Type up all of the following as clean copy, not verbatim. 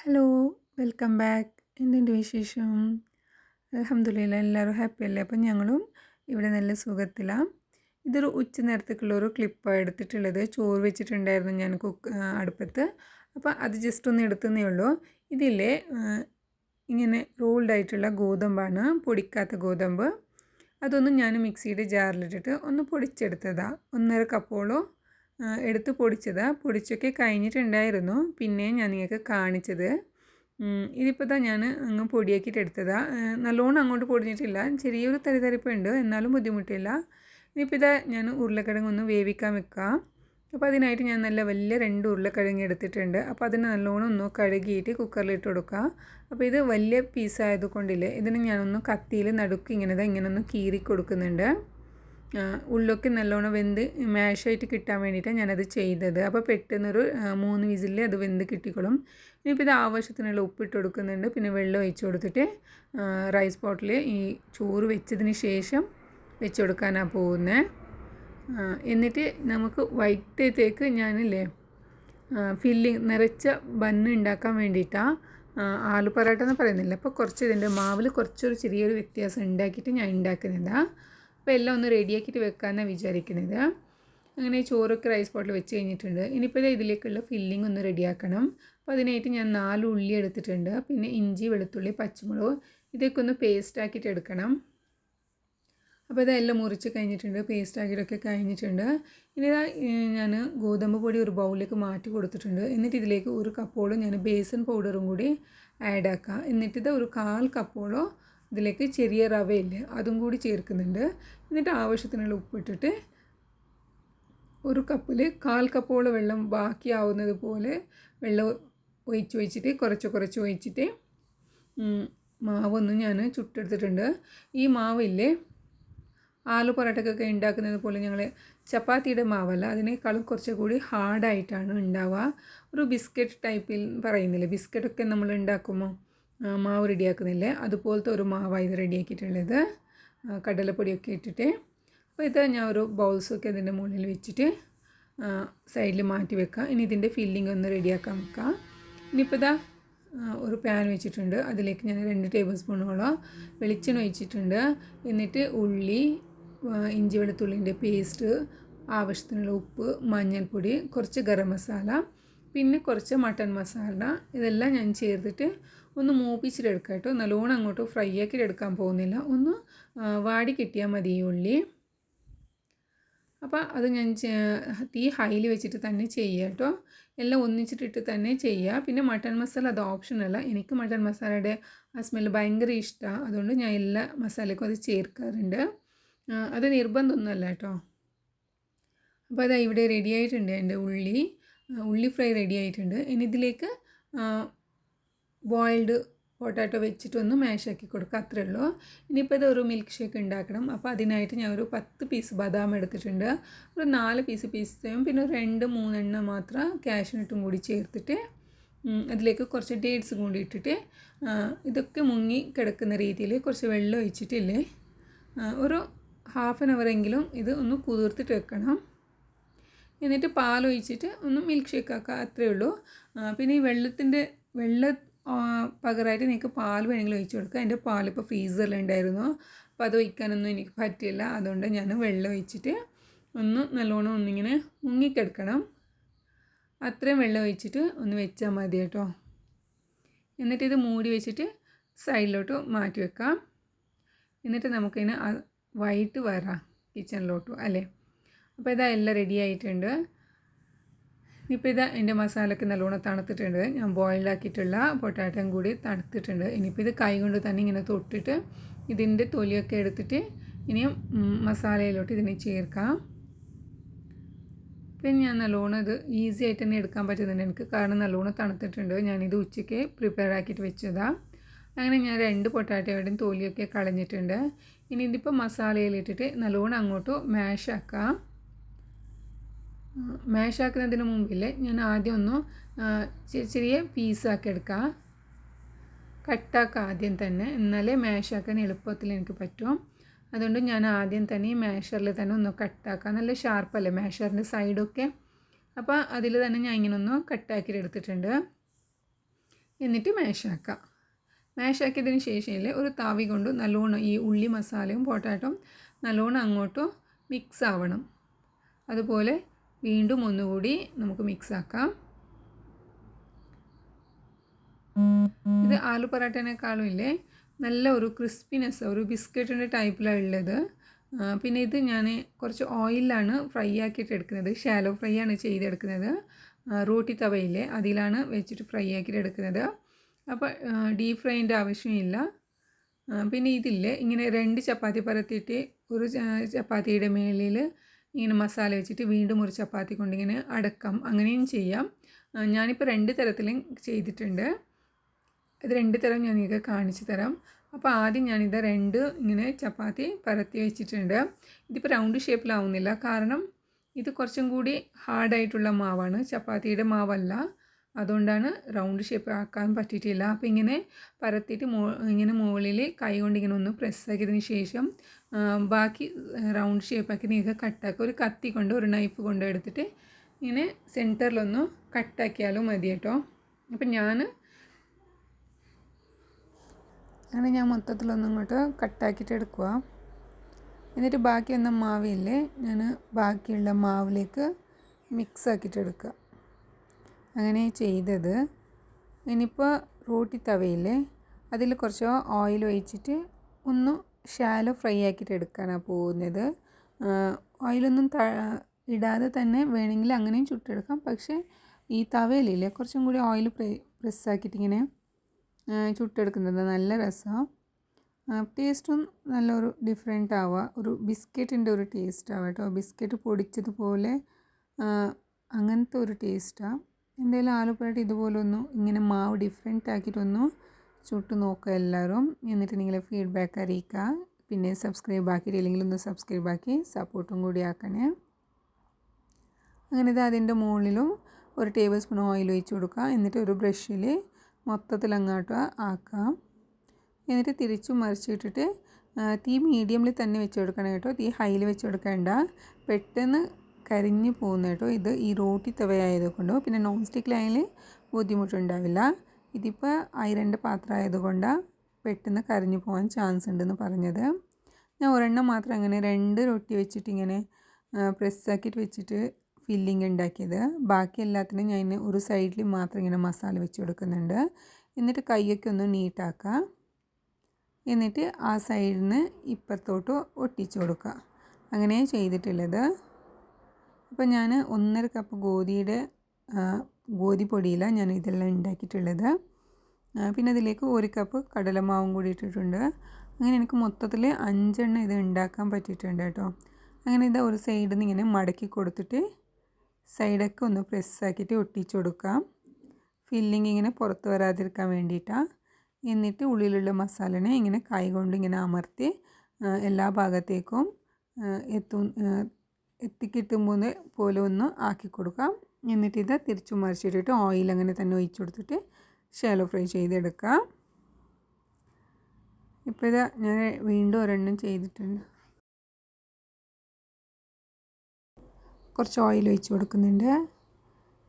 Hello, welcome back. എന്തുണ്ട് വിശേഷം? അൽഹംദുലില്ലാ എല്ലാവരും ഹാപ്പി അല്ലേ? അപ്പം ഞങ്ങളും ഇവിടെ നല്ല സുഖത്തിലാണ്. ഇതൊരു ഉച്ച നേരത്തേക്കുള്ളൊരു ക്ലിപ്പാണ് എടുത്തിട്ടുള്ളത്. ചോറ് വെച്ചിട്ടുണ്ടായിരുന്നു ഞാൻ അടുപ്പത്ത്. അപ്പോൾ അത് ജസ്റ്റ് ഒന്ന് എടുത്തതേ ഉള്ളൂ. ഇതില്ലേ ഇങ്ങനെ റോൾഡ് ആയിട്ടുള്ള ഗോതമ്പാണ്, പൊടിക്കാത്ത ഗോതമ്പ്. അതൊന്നും ഞാൻ മിക്സിയുടെ ജാറിലിട്ടിട്ട് ഒന്ന് പൊടിച്ചെടുത്തതാണ്. 1.5 കപ്പോളം എടുത്ത് പൊടിച്ചതാണ്. പൊടിച്ചൊക്കെ കഴിഞ്ഞിട്ടുണ്ടായിരുന്നു. പിന്നെ ഞാൻ നിങ്ങൾക്ക് കാണിച്ചത് ഇതിപ്പോൾ ഇതാ ഞാൻ അങ്ങ് പൊടിയാക്കിയിട്ട് എടുത്തതാണ്. നല്ലോണം അങ്ങോട്ട് പൊടിഞ്ഞിട്ടില്ല, ചെറിയൊരു തരിതരിപ്പുണ്ട്, എന്നാലും ബുദ്ധിമുട്ടില്ല. ഇനിയിപ്പോൾ ഇതാ ഞാൻ ഉരുളക്കിഴങ്ങ് ഒന്ന് വേവിക്കാൻ വെക്കാം. അപ്പോൾ അതിനായിട്ട് ഞാൻ നല്ല വലിയ 2 ഉരുളക്കിഴങ്ങ് എടുത്തിട്ടുണ്ട്. അപ്പോൾ അതിന് നല്ലോണം ഒന്ന് കഴുകിയിട്ട് കുക്കറിലിട്ട് കൊടുക്കുക. അപ്പോൾ ഇത് വലിയ പീസായത് കൊണ്ടില്ലേ, ഇതിന് ഞാനൊന്ന് കത്തിയിൽ നടുക്ക് ഇങ്ങനെ ഒന്ന് കീറി കൊടുക്കുന്നുണ്ട്. ഉള്ളൊക്കെ നല്ലോണം വെന്ത് മാഷായിട്ട് കിട്ടാൻ വേണ്ടിയിട്ടാണ് ഞാനത് ചെയ്തത്. അപ്പോൾ പെട്ടെന്നൊരു 3 വിസിലിൽ അത് വെന്ത് കിട്ടിക്കോളും. ഇനിയിപ്പോൾ ഇത് ആവശ്യത്തിനുള്ള ഉപ്പിട്ട് കൊടുക്കുന്നുണ്ട്. പിന്നെ വെള്ളം ഒഴിച്ച് കൊടുത്തിട്ട് റൈസ് പോട്ടിൽ ഈ ചോറ് വെച്ചതിന് ശേഷം വെച്ച് കൊടുക്കാനാണ് പോകുന്നത്. എന്നിട്ട് നമുക്ക് വൈകിട്ടത്തേക്ക് ഞാനില്ലേ ഫില്ലിങ് നിറച്ച ബണ്ണ് ഉണ്ടാക്കാൻ വേണ്ടിയിട്ടാണ് ആലു പൊറോട്ട എന്ന് പറയുന്നില്ല. അപ്പോൾ കുറച്ച് ഇതിൻ്റെ മാവിൽ കുറച്ചൊരു ചെറിയൊരു വ്യത്യാസം ഉണ്ടാക്കിയിട്ട് ഞാൻ ഉണ്ടാക്കുന്നതാണ്. അപ്പോൾ എല്ലാം ഒന്ന് റെഡിയാക്കിയിട്ട് വെക്കാമെന്നാണ് വിചാരിക്കുന്നത്. അങ്ങനെ ചോറൊക്കെ റൈസ് പോട്ടിൽ വെച്ച് കഴിഞ്ഞിട്ടുണ്ട്. ഇനിയിപ്പോൾ ഇതിലേക്കുള്ള ഫില്ലിംഗ് ഒന്ന് റെഡിയാക്കണം. അപ്പോൾ അതിനായിട്ട് ഞാൻ 4 ഉള്ളി എടുത്തിട്ടുണ്ട്. പിന്നെ ഇഞ്ചി, വെളുത്തുള്ളി, പച്ചമുളക് ഇതൊക്കെ ഒന്ന് പേസ്റ്റ് ആക്കിയിട്ട് എടുക്കണം. അപ്പോൾ ഇതെല്ലാം മുറിച്ച് കഴിഞ്ഞിട്ടുണ്ട്, പേസ്റ്റ് ആക്കിയിട്ടൊക്കെ കഴിഞ്ഞിട്ടുണ്ട്. ഇനി ഞാൻ ഗോതമ്പ് പൊടി ഒരു ബൗളിലേക്ക് മാറ്റി കൊടുത്തിട്ടുണ്ട്. എന്നിട്ട് ഇതിലേക്ക് 1 കപ്പോളം ഞാൻ ബേസൻ പൗഡറും കൂടി ആഡ് ആക്കാം. എന്നിട്ട് ഇത് ഒരു 1/4 കപ്പോളം ഇതിലേക്ക് ചെറിയ റവയില്ലേ അതും കൂടി ചേർക്കുന്നുണ്ട്. എന്നിട്ട് ആവശ്യത്തിനുള്ള ഉപ്പിട്ടിട്ട് 1 കപ്പിൽ 1/4 കപ്പോളം വെള്ളം ബാക്കിയാവുന്നത് പോലെ വെള്ളം ഒഴിച്ചിട്ട് കുറച്ച് ഒഴിച്ചിട്ട് മാവൊന്നും ഞാൻ ചുട്ടെടുത്തിട്ടുണ്ട്. ഈ മാവില്ലേ ആലു പൊറോട്ടക്കൊക്കെ ഉണ്ടാക്കുന്നത് പോലെ ഞങ്ങൾ ചപ്പാത്തിയുടെ മാവല്ല, അതിനേക്കാളും കുറച്ചുകൂടി ഹാർഡായിട്ടാണ് ഉണ്ടാവുക. ഒരു ബിസ്ക്കറ്റ് ടൈപ്പിൽ പറയുന്നില്ലേ, ബിസ്ക്കറ്റൊക്കെ നമ്മൾ ഉണ്ടാക്കുമ്പോൾ മാവ് റെഡിയാക്കുന്നില്ലേ, അതുപോലത്തെ ഒരു മാവാണ് ഇത് റെഡിയാക്കിയിട്ടുള്ളത്, കടലപ്പൊടിയൊക്കെ ഇട്ടിട്ട്. അപ്പോൾ ഇത് ഞാൻ ഒരു ബൗൾസൊക്കെ അതിൻ്റെ മുകളിൽ വെച്ചിട്ട് സൈഡിൽ മാറ്റി വെക്കാം. ഇനി ഇതിൻ്റെ ഫില്ലിംഗ് ഒന്ന് റെഡിയാക്കാൻ വെക്കാം. ഇനിയിപ്പോൾ ഇതാ ഒരു പാൻ വെച്ചിട്ടുണ്ട്. അതിലേക്ക് ഞാൻ 2 ടേബിൾ സ്പൂണോളം വെളിച്ചെണ്ണ ഒഴിച്ചിട്ടുണ്ട്. എന്നിട്ട് ഉള്ളി, ഇഞ്ചി വെളുത്തുള്ളിൻ്റെ പേസ്റ്റ്, ആവശ്യത്തിനുള്ള ഉപ്പ്, മഞ്ഞൾപ്പൊടി, കുറച്ച് ഗരം മസാല, പിന്നെ കുറച്ച് മട്ടൻ മസാല, ഇതെല്ലാം ഞാൻ ചേർത്തിട്ട് ഒന്ന് മൂപ്പിച്ചിട്ടെടുക്കാം കേട്ടോ. നല്ലോണം അങ്ങോട്ട് ഫ്രൈ ആക്കിയിട്ട് എടുക്കാൻ പോകുന്നില്ല, ഒന്ന് വാടി കിട്ടിയാൽ മതി ഈ ഉള്ളി. അപ്പോൾ അത് ഞാൻ തീ ഹൈയിൽ വെച്ചിട്ട് തന്നെ ചെയ്യുക കേട്ടോ. എല്ലാം ഒന്നിച്ചിട്ടിട്ട് തന്നെ ചെയ്യുക. പിന്നെ മട്ടൻ മസാല അത് ഓപ്ഷനല്ല, എനിക്ക് മട്ടൻ മസാലയുടെ ആ സ്മെല്ല് ഭയങ്കര ഇഷ്ടമാണ്. അതുകൊണ്ട് ഞാൻ എല്ലാ മസാലയ്ക്കും അത് ചേർക്കാറുണ്ട്. അത് നിർബന്ധമൊന്നുമല്ല കേട്ടോ. അപ്പോൾ അതാ ഇവിടെ റെഡി ആയിട്ടുണ്ട് എൻ്റെ ഉള്ളി ഫ്രൈ റെഡി ആയിട്ടുണ്ട്. ഇനി ഇതിലേക്ക് ബോയിൽഡ് പൊട്ടാറ്റോ വെച്ചിട്ടൊന്ന് മാഷാക്കി കൊടുക്കുക, അത്രേ ഉള്ളൂ. ഇനിയിപ്പോൾ ഇതൊരു മിൽക്ക് ഷേക്ക് ഉണ്ടാക്കണം. അപ്പോൾ അതിനായിട്ട് ഞാൻ ഒരു 10 പീസ് ബദാം എടുത്തിട്ടുണ്ട്. ഒരു 4 പീസ് പിസ്തയും പിന്നെ ഒരു 2-3 എണ്ണം മാത്രം കാഷ്യൂനട്ടും കൂടി ചേർത്തിട്ട് അതിലേക്ക് കുറച്ച് ഡേറ്റ്സ് കൂടി ഇട്ടിട്ട് ഇതൊക്കെ മുങ്ങി കിടക്കുന്ന രീതിയിൽ കുറച്ച് വെള്ളം ഒഴിച്ചിട്ടില്ലേ ഒരു ഹാഫ് ആൻ അവറെങ്കിലും ഇത് ഒന്ന് കുതിർത്തിട്ട് വെക്കണം. എന്നിട്ട് പാലൊഴിച്ചിട്ട് ഒന്ന് മിൽക്ക് ഷേക്ക് ആക്കുക, അത്രയേ ഉള്ളൂ. പിന്നെ ഈ വെള്ള പകരമായിട്ട് നിങ്ങൾക്ക് പാൽ വേണമെങ്കിൽ ഒഴിച്ച് കൊടുക്കുക. എൻ്റെ പാലിപ്പോൾ ഫ്രീസറിലുണ്ടായിരുന്നു, അപ്പോൾ അത് ഒഴിക്കാനൊന്നും എനിക്ക് പറ്റില്ല. അതുകൊണ്ട് ഞാൻ വെള്ളം ഒഴിച്ചിട്ട് ഒന്ന് നല്ലോണം ഒന്നിങ്ങനെ മുങ്ങിക്കിടക്കണം, അത്രയും വെള്ളം ഒഴിച്ചിട്ട് ഒന്ന് വെച്ചാൽ മതി കേട്ടോ. എന്നിട്ട് ഇത് മൂടി വെച്ചിട്ട് സൈഡിലോട്ട് മാറ്റി വെക്കാം. എന്നിട്ട് നമുക്കിതിന് വൈകിട്ട് വരാം കിച്ചണിലോട്ട് അല്ലേ. അപ്പോൾ ഇതാ എല്ലാം റെഡി ആയിട്ടുണ്ട്. ഇപ്പോൾ ഇതാ എൻ്റെ മസാലയ്ക്ക് നല്ലോണം തണുത്തിട്ടുണ്ട്. ഞാൻ ബോയിലാക്കിയിട്ടുള്ള പൊട്ടാറ്റോയും കൂടി തണുത്തിട്ടുണ്ട്. ഇനിയിപ്പോൾ ഇത് കൈ കൊണ്ട് തന്നെ ഇങ്ങനെ തൊട്ടിട്ട് ഇതിൻ്റെ തൊലിയൊക്കെ എടുത്തിട്ട് ഇനിയും മസാലയിലോട്ട് ഇതിനെ ചേർക്കാം. പിന്നെ ഞാൻ നല്ലോണം ഇത് ഈസി ആയിട്ട് തന്നെ എടുക്കാൻ പറ്റുന്നുണ്ട് എനിക്ക്, കാരണം നല്ലോണം തണുത്തിട്ടുണ്ട്. ഞാനിത് ഉച്ചയ്ക്ക് പ്രിപ്പയർ ആക്കിയിട്ട് വെച്ചതാണ്. അങ്ങനെ ഞാൻ 2 പൊട്ടാറ്റോയുടെയും തൊലിയൊക്കെ കളഞ്ഞിട്ടുണ്ട്. ഇനി ഇതിപ്പോൾ മസാലയിലിട്ടിട്ട് നല്ലോണം അങ്ങോട്ട് മാഷാക്കാം. മാഷാക്കുന്നതിന് മുമ്പിൽ ഞാൻ ആദ്യം ഒന്ന് ചെറിയ പീസാക്കി എടുക്കാം, കട്ടാക്കാം ആദ്യം തന്നെ, എന്നാലേ മാഷാക്കാൻ എളുപ്പത്തിൽ എനിക്ക് പറ്റും. അതുകൊണ്ട് ഞാൻ ആദ്യം തന്നെ ഈ മാഷറിൽ തന്നെ ഒന്ന് കട്ടാക്കാം. നല്ല ഷാർപ്പല്ലേ മാഷറിൻ്റെ സൈഡൊക്കെ, അപ്പോൾ അതിൽ തന്നെ ഞാൻ ഇങ്ങനെ ഒന്ന് കട്ടാക്കിയിട്ട് എടുത്തിട്ടുണ്ട്. എന്നിട്ട് മാഷാക്കാം. മാഷാക്കിയതിന് ശേഷം ഒരു തവി കൊണ്ട് നല്ലോണം ഈ ഉള്ളി മസാലയും പൊട്ടാറ്റോയും നല്ലോണം അങ്ങോട്ടും മിക്സ് ആവണം. അതുപോലെ വീണ്ടും ഒന്നുകൂടി നമുക്ക് മിക്സ് ആക്കാം. ഇത് ആലു പൊറാട്ടേനേക്കാളും നല്ല ഒരു ക്രിസ്പിനെസ്, ഒരു ബിസ്ക്കറ്റിൻ്റെ ടൈപ്പിലാണ് ഉള്ളത്. പിന്നെ ഇത് ഞാൻ കുറച്ച് ഓയിലാണ് ഫ്രൈ ആക്കിയിട്ട് എടുക്കുന്നത്. ഷാലോ ഫ്രൈ ആണ് ചെയ്തെടുക്കുന്നത്. റോട്ടി തവയില്ലേ അതിലാണ് വെച്ചിട്ട് ഫ്രൈ ആക്കിയിട്ട് എടുക്കുന്നത്. അപ്പോൾ ഡീപ്പ് ഫ്രൈൻ്റെ ആവശ്യമില്ല. പിന്നെ ഇതില്ലേ ഇങ്ങനെ 2 ചപ്പാത്തി പരത്തിയിട്ട് ഒരു ചപ്പാത്തിയുടെ മേളിൽ ഇങ്ങനെ മസാല വെച്ചിട്ട് വീണ്ടും ഒരു ചപ്പാത്തി കൊണ്ടിങ്ങനെ അടക്കാം. അങ്ങനെയും ചെയ്യാം. ഞാനിപ്പോൾ 2 തരത്തിലും ചെയ്തിട്ടുണ്ട്. ഇത് 2 തരം ഞാൻ നിങ്ങൾക്ക് കാണിച്ചു തരാം. അപ്പോൾ ആദ്യം ഞാനിത് 2 ഇങ്ങനെ ചപ്പാത്തി പരത്തി വെച്ചിട്ടുണ്ട്. ഇതിപ്പോൾ റൗണ്ട് ഷേപ്പിലാവുന്നില്ല, കാരണം ഇത് കുറച്ചും കൂടി ഹാർഡായിട്ടുള്ള മാവാണ്, ചപ്പാത്തിയുടെ മാവല്ല. അതുകൊണ്ടാണ് റൗണ്ട് ഷേപ്പ് ആക്കാൻ പറ്റിയിട്ടില്ല. അപ്പോൾ ഇങ്ങനെ പരത്തിയിട്ട് ഇങ്ങനെ മുകളിൽ കൈ കൊണ്ട് ഇങ്ങനെ ഒന്ന് പ്രസ്സാക്കിയതിന് ശേഷം ബാക്കി റൗണ്ട് ഷേപ്പാക്കി നിങ്ങൾക്ക് കട്ടാക്കുക. ഒരു കത്തി കൊണ്ട് ഒരു നൈഫ് കൊണ്ട് എടുത്തിട്ട് ഇങ്ങനെ സെൻറ്ററിലൊന്ന് കട്ടാക്കിയാലും മതി കേട്ടോ. അപ്പം ഞാൻ മൊത്തത്തിലൊന്നും ഇങ്ങോട്ട് കട്ടാക്കിയിട്ട് എടുക്കുക. എന്നിട്ട് ബാക്കി വന്ന മാവില്ലേ ഞാൻ ബാക്കിയുള്ള മാവിലേക്ക് മിക്സ് ആക്കിയിട്ട് എടുക്കുക. അങ്ങനെ ചെയ്തത്. ഇനിയിപ്പോൾ റോട്ടി തവയില്ലേ അതിൽ കുറച്ച് ഓയിൽ ഒഴിച്ചിട്ട് ഒന്ന് ഷാലോ ഫ്രൈ ആക്കിയിട്ട് എടുക്കാനാണ് പോകുന്നത്. ഓയിലൊന്നും ഇടാതെ തന്നെ വേണമെങ്കിൽ അങ്ങനെയും ചുട്ടെടുക്കാം. പക്ഷേ ഈ തവയിലില്ലേ കുറച്ചും കൂടി ഓയിൽ പ്രസ്സാക്കിയിട്ട് ഇങ്ങനെ ചുട്ടെടുക്കുന്നത് നല്ല രസമാണ്. ടേസ്റ്റും നല്ലൊരു ഡിഫറെൻ്റ് ആവുക. ഒരു ബിസ്ക്കറ്റിൻ്റെ ഒരു ടേസ്റ്റ് ആവുക കേട്ടോ. ബിസ്ക്കറ്റ് പൊടിച്ചതുപോലെ അങ്ങനത്തെ ഒരു ടേസ്റ്റാണ്. എന്തായാലും ആലു പൊറാട്ട ഇതുപോലെ ഒന്ന് ഇങ്ങനെ മാവ് ഡിഫറെൻ്റ് ആക്കിയിട്ടൊന്ന് ചുട്ട് നോക്കുക എല്ലാവരും. എന്നിട്ട് നിങ്ങളെ ഫീഡ്ബാക്ക് അറിയിക്കുക. പിന്നെ സബ്സ്ക്രൈബ് ആക്കിയിട്ടില്ലെങ്കിൽ ഒന്ന് സബ്സ്ക്രൈബ് ആക്കി സപ്പോർട്ടും കൂടി ആക്കണേ. അങ്ങനെ ഇത് അതിൻ്റെ മുകളിലും ഒരു ടേബിൾ സ്പൂൺ ഓയിൽ ഒഴിച്ച് കൊടുക്കുക. എന്നിട്ട് ഒരു ബ്രഷിൽ മൊത്തത്തിൽ അങ്ങോട്ട് ആക്കാം. എന്നിട്ട് തിരിച്ചും മറിച്ചിട്ടിട്ട് തീ മീഡിയമിൽ തന്നെ വെച്ച് കൊടുക്കണം കേട്ടോ. തീ ഹൈയിൽ വെച്ച് കൊടുക്കേണ്ട, പെട്ടെന്ന് കരിഞ്ഞു പോകുന്ന കേട്ടോ. ഇത് ഈ റോട്ടി തവയായതുകൊണ്ടോ പിന്നെ നോൺ സ്റ്റിക്കിലായാലും ബുദ്ധിമുട്ടുണ്ടാവില്ല. ഇതിപ്പോൾ ഐറൻ്റെ പാത്രം ആയതുകൊണ്ടാണ് പെട്ടെന്ന് കരിഞ്ഞു പോകാൻ ചാൻസ് ഉണ്ടെന്ന് പറഞ്ഞത്. ഞാൻ ഒരെണ്ണം മാത്രം അങ്ങനെ 2 റൊട്ടി വെച്ചിട്ട് ഇങ്ങനെ പ്രസ്സാക്കിയിട്ട് വെച്ചിട്ട് ഫില്ലിങ് ഉണ്ടാക്കിയത്. ബാക്കി എല്ലാത്തിനും ഞാൻ ഒരു സൈഡിൽ മാത്രം ഇങ്ങനെ മസാല വെച്ച് കൊടുക്കുന്നുണ്ട്. എന്നിട്ട് കൈയൊക്കെ ഒന്ന് നീട്ടാക്കുക. എന്നിട്ട് ആ സൈഡിൽ നിന്ന് ഇപ്പുറത്തോട്ട് ഒട്ടിച്ചു കൊടുക്കുക. അങ്ങനെ ചെയ്തിട്ടുള്ളത്. അപ്പോൾ ഞാൻ 1.5 കപ്പ് ഗോധിപ്പൊടിയിലാണ് ഞാൻ ഇതെല്ലാം ഉണ്ടാക്കിയിട്ടുള്ളത്. പിന്നെ അതിലേക്ക് 1 കപ്പ് കടലമാവും കൂടി ഇട്ടിട്ടുണ്ട്. അങ്ങനെ എനിക്ക് മൊത്തത്തിൽ 5 എണ്ണം ഇത് ഉണ്ടാക്കാൻ പറ്റിയിട്ടുണ്ട് കേട്ടോ. അങ്ങനെ ഇത് ഒരു സൈഡിൽ നിന്ന് ഇങ്ങനെ മടക്കി കൊടുത്തിട്ട് സൈഡൊക്കെ ഒന്ന് പ്രസ്സാക്കിയിട്ട് ഒട്ടിച്ചു കൊടുക്കാം. ഫില്ലിങ് ഇങ്ങനെ പുറത്ത് വരാതിരിക്കാൻ വേണ്ടിയിട്ടാണ്. എന്നിട്ട് ഉള്ളിലുള്ള മസാലനെ ഇങ്ങനെ കൈ കൊണ്ട് ഇങ്ങനെ അമർത്തി എല്ലാ ഭാഗത്തേക്കും എത്തിക്കിട്ടുമ്പോൾ പോലെ ഒന്ന് ആക്കി കൊടുക്കാം. എന്നിട്ട് ഇത് തിരിച്ചു മറിച്ചിട്ടിട്ട് ഓയിൽ അങ്ങനെ തന്നെ ഒഴിച്ചു കൊടുത്തിട്ട് ഷാലോ ഫ്രൈ ചെയ്തെടുക്കാം. ഇപ്പോൾ ഇത് ഞാൻ വീണ്ടും ഒരെണ്ണം ചെയ്തിട്ടുണ്ട്. കുറച്ച് ഓയിൽ ഒഴിച്ച് കൊടുക്കുന്നുണ്ട്.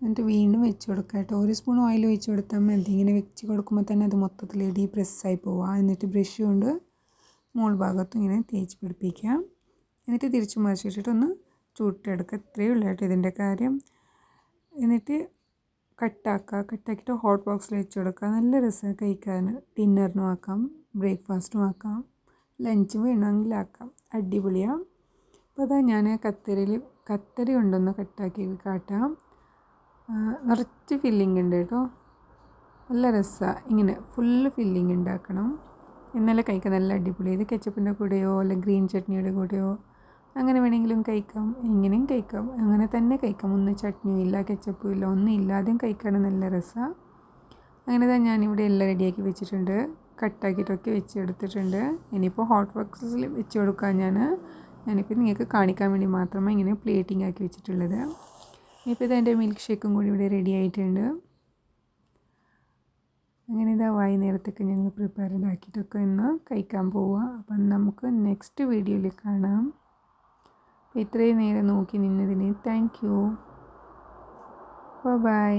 എന്നിട്ട് വീണ്ടും വെച്ച് കൊടുക്കുക കേട്ടോ. 1 സ്പൂൺ ഓയിൽ ഒഴിച്ച് കൊടുത്താൽ മതി. ഇങ്ങനെ വെച്ച് കൊടുക്കുമ്പോൾ തന്നെ അത് മൊത്തത്തിൽ പ്രസ്സായി പോവുക. എന്നിട്ട് ബ്രഷ് കൊണ്ട് മോൾ ഭാഗത്തും ഇങ്ങനെ തേച്ച് പിടിപ്പിക്കുക. എന്നിട്ട് തിരിച്ചു മറിച്ചിട്ടിട്ടൊന്ന് ചുട്ടെടുക്കുക. ഇത്രയേ ഉള്ളൂ കേട്ടോ ഇതിൻ്റെ കാര്യം. എന്നിട്ട് കട്ടാക്കിയിട്ട് ഹോട്ട് ബോക്സിൽ വെച്ച് കൊടുക്കുക. നല്ല രസമാണ് കഴിക്കാൻ. ഡിന്നറിനും ആക്കാം, ബ്രേക്ക്ഫാസ്റ്റും ആക്കാം, ലഞ്ചും വേണമെങ്കിൽ ആക്കാം. അടിപൊളിയാണ്. അപ്പോൾ അതാ ഞാൻ കത്തരി കൊണ്ടൊന്ന് കട്ടാക്കി കാട്ടാം. നിറച്ച് ഫില്ലിങ് ഉണ്ട് കേട്ടോ. നല്ല രസമാണ്. ഇങ്ങനെ ഫുള്ള് ഫില്ലിങ് ഉണ്ടാക്കണം. എന്നാലും കഴിക്കാൻ നല്ല അടിപൊളി. ഇത് കെച്ചപ്പിൻ്റെ കൂടെയോ അല്ലെങ്കിൽ ഗ്രീൻ ചട്നിയുടെ കൂടെയോ അങ്ങനെ വേണമെങ്കിലും കഴിക്കാം. എങ്ങനെയും കഴിക്കാം. അങ്ങനെ തന്നെ കഴിക്കാം. ഒന്നും ചട്നിയും ഇല്ല, കെച്ചപ്പും ഇല്ല, ഒന്നും ഇല്ലാതെയും കഴിക്കാൻ നല്ല രസമാണ്. അങ്ങനെ തന്നെ ഞാനിവിടെ എല്ലാം റെഡിയാക്കി വെച്ചിട്ടുണ്ട്. കട്ടാക്കിയിട്ടൊക്കെ വെച്ച് എടുത്തിട്ടുണ്ട്. ഇനിയിപ്പോൾ ഹോട്ട് ബോക്സിൽ വെച്ച് കൊടുക്കാൻ ഞാനിപ്പോൾ നിങ്ങൾക്ക് കാണിക്കാൻ വേണ്ടി മാത്രമേ ഇങ്ങനെ പ്ലേറ്റിംഗ് ആക്കി വെച്ചിട്ടുള്ളത്. ഇപ്പോൾ ഇതെൻ്റെ മിൽക്ക് ഷേക്കും കൂടി ഇവിടെ റെഡി ആയിട്ടുണ്ട്. അങ്ങനെ ഇതാ വൈകുന്നേരത്തേക്ക് ഞങ്ങൾ പ്രിപ്പയർഡ് ആക്കിയിട്ടൊക്കെ ഇന്ന് കഴിക്കാൻ പോവുക. അപ്പം നമുക്ക് നെക്സ്റ്റ് വീഡിയോയിൽ കാണാം. അപ്പോൾ ഇത്രയും നേരം നോക്കി നിന്നതിന് താങ്ക് യു. ബൈ.